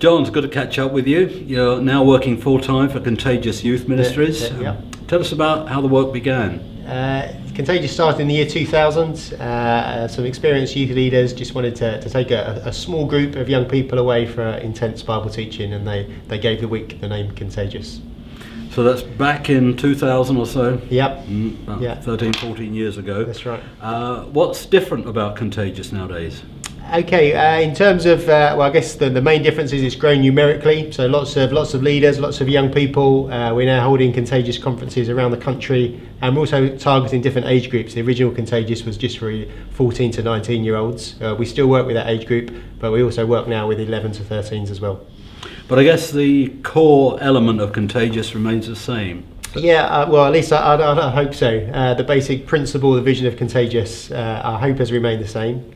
John, it's good to catch up with you. You're now working full-time for Contagious Youth Ministries. Yeah. Tell us about how the work began. Contagious started in the year 2000. Some experienced youth leaders just wanted to take a small group of young people away for intense Bible teaching, and they gave the week the name Contagious. So that's back in 2000 or so? Yep. About 13, 14 years ago. That's right. What's different about Contagious nowadays? Okay, in terms of, I guess the main difference is it's grown numerically. So lots of leaders, lots of young people. We're now holding Contagious conferences around the country, and we're also targeting different age groups. The original Contagious was just for 14 to 19 year olds. We still work with that age group, but we also work now with 11 to 13s as well. But I guess the core element of Contagious remains the same. Yeah, well, at least I hope so. The basic principle, the vision of Contagious, I hope has remained the same.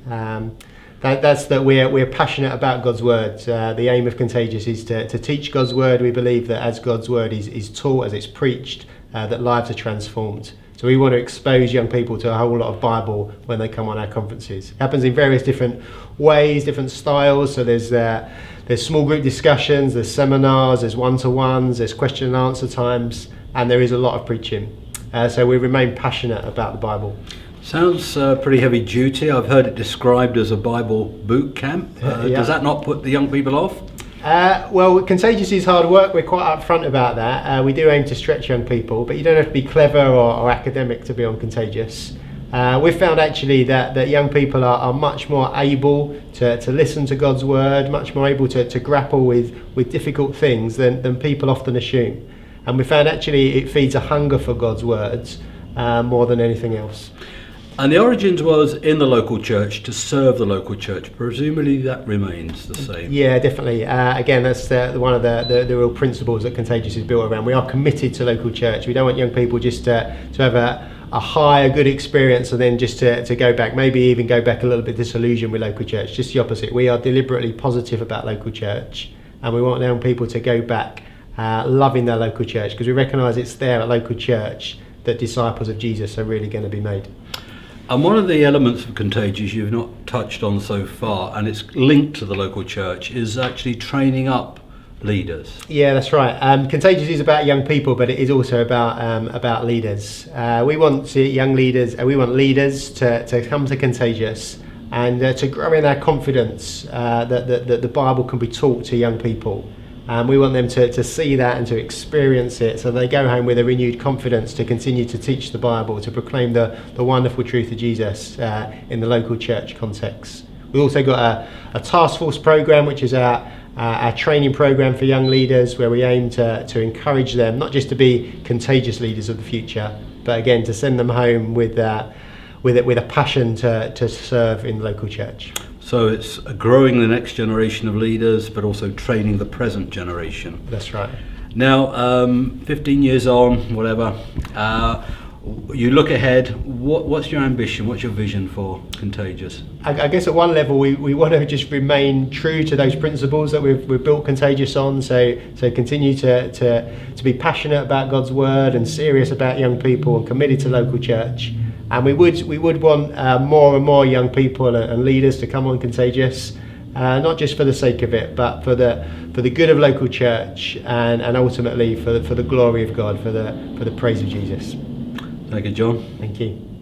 That's that we're passionate about God's word. The aim of Contagious is to teach God's word. We believe that as God's word is taught, as it's preached, that lives are transformed. So we want to expose young people to a whole lot of Bible when they come on our conferences. It happens in various different ways, different styles. So there's small group discussions, there's seminars, there's one-to-ones, there's question and answer times, and there is a lot of preaching. So we remain passionate about the Bible. Sounds pretty heavy duty. I've heard it described as a Bible boot camp. Does that not put the young people off? Well, Contagious is hard work. We're quite upfront about that. We do aim to stretch young people, but you don't have to be clever or academic to be on Contagious. We've found actually that young people are much more able to listen to God's word, much more able to grapple with difficult things than people often assume. And we found actually it feeds a hunger for God's words more than anything else. And the origins was in the local church, to serve the local church. Presumably that remains the same. Yeah, definitely. Again, that's one of the real principles that Contagious is built around. We are committed to local church. We don't want young people just to have a good experience and then just to go back, maybe even go back a little bit disillusioned with local church. Just the opposite. We are deliberately positive about local church, and we want young people to go back loving their local church, because we recognise it's there at local church that disciples of Jesus are really going to be made. And one of the elements of Contagious you've not touched on so far, and it's linked to the local church, is actually training up leaders. Yeah, that's right. Contagious is about young people, but it is also about leaders. We want young leaders, we want leaders to come to Contagious and to grow in their confidence that the Bible can be taught to young people. We want them to see that and to experience it, so they go home with a renewed confidence to continue to teach the Bible, to proclaim the wonderful truth of Jesus in the local church context. We've also got a task force program, which is our training program for young leaders, where we aim to encourage them not just to be Contagious leaders of the future, but again to send them home with a passion to serve in the local church. So it's growing the next generation of leaders, but also training the present generation. That's right. Now, 15 years on, whatever, you look ahead, what's your ambition, what's your vision for Contagious? I guess at one level we want to just remain true to those principles that we've built Contagious on, so continue to be passionate about God's word and serious about young people and committed to local church. And we would want more and more young people and leaders to come on Contagious, not just for the sake of it, but for the good of local church and ultimately for the glory of God, for the praise of Jesus. Thank you, John. Thank you.